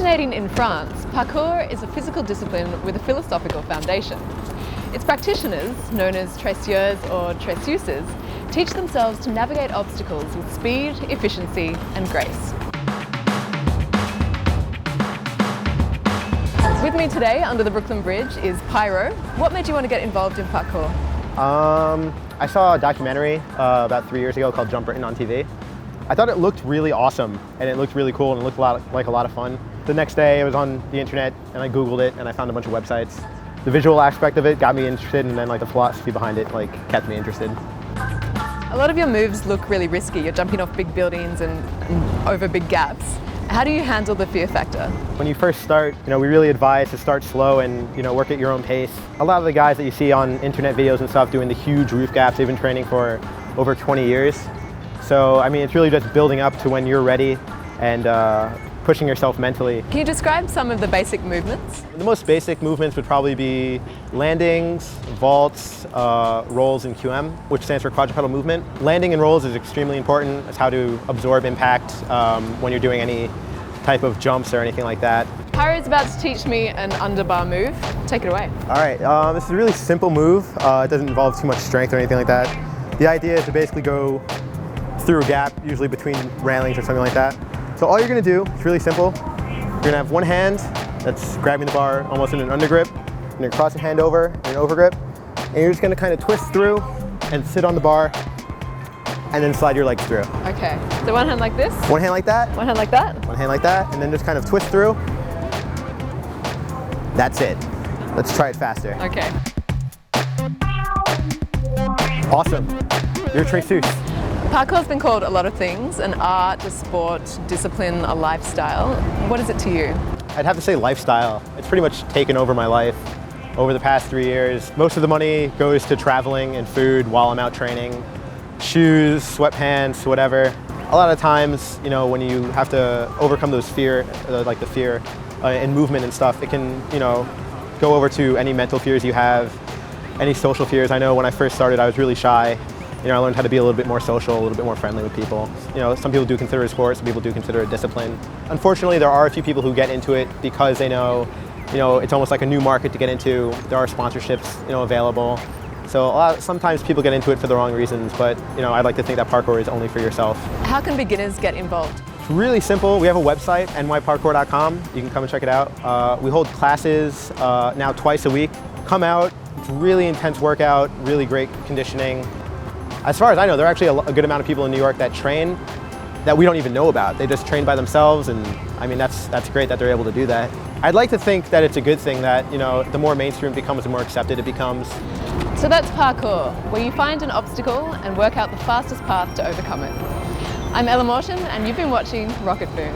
Originating in France, parkour is a physical discipline with a philosophical foundation. Its practitioners, known as traceurs or traceuses, teach themselves to navigate obstacles with speed, efficiency and grace. With me today under the Brooklyn Bridge is Pyro. What made you want to get involved in parkour? I saw a documentary about 3 years ago called Jump Britain on TV. I thought it looked really awesome and it looked really cool and it looked like a lot of fun. The next day I was on the internet and I Googled it and I found a bunch of websites. The visual aspect of it got me interested, and then the philosophy behind it kept me interested. A lot of your moves look really risky. You're jumping off big buildings and over big gaps. How do you handle the fear factor? When you first start, we really advise to start slow and work at your own pace. A lot of the guys that you see on internet videos and stuff doing the huge roof gaps, they've been training for over 20 years. So it's really just building up to when you're ready and pushing yourself mentally. Can you describe some of the basic movements? The most basic movements would probably be landings, vaults, rolls, and QM, which stands for quadrupedal movement. Landing and rolls is extremely important. It's how to absorb impact when you're doing any type of jumps or anything like that. Pyro's about to teach me an underbar move. Take it away. All right, this is a really simple move. It doesn't involve too much strength or anything like that. The idea is to basically go through a gap, usually between railings or something like that. So all you're gonna do, it's really simple. You're gonna have one hand that's grabbing the bar almost in an undergrip. You're gonna cross your hand over in an overgrip. And you're just gonna kind of twist through and sit on the bar and then slide your legs through. Okay, so one hand like this? One hand like that. One hand like that? One hand like that, and then just kind of twist through. That's it. Let's try it faster. Okay. Awesome. You're a traceuse. Parkour's been called a lot of things, an art, a sport, discipline, a lifestyle. What is it to you? I'd have to say lifestyle. It's pretty much taken over my life over the past 3 years. Most of the money goes to traveling and food while I'm out training. Shoes, sweatpants, whatever. A lot of times, when you have to overcome those fear, like the fear in movement and stuff, it can, go over to any mental fears you have, any social fears. I know when I first started, I was really shy. I learned how to be a little bit more social, a little bit more friendly with people. Some people do consider it a sport, some people do consider it discipline. Unfortunately, there are a few people who get into it because they know, it's almost like a new market to get into. There are sponsorships, available. So sometimes people get into it for the wrong reasons, but I'd like to think that parkour is only for yourself. How can beginners get involved? It's really simple. We have a website, nyparkour.com. You can come and check it out. We hold classes now twice a week. Come out. It's really intense workout, really great conditioning. As far as I know, there are actually a good amount of people in New York that train that we don't even know about. They just train by themselves, and that's great that they're able to do that. I'd like to think that it's a good thing that the more mainstream it becomes, the more accepted it becomes. So that's parkour, where you find an obstacle and work out the fastest path to overcome it. I'm Morton, and you've been watching Rocketboom.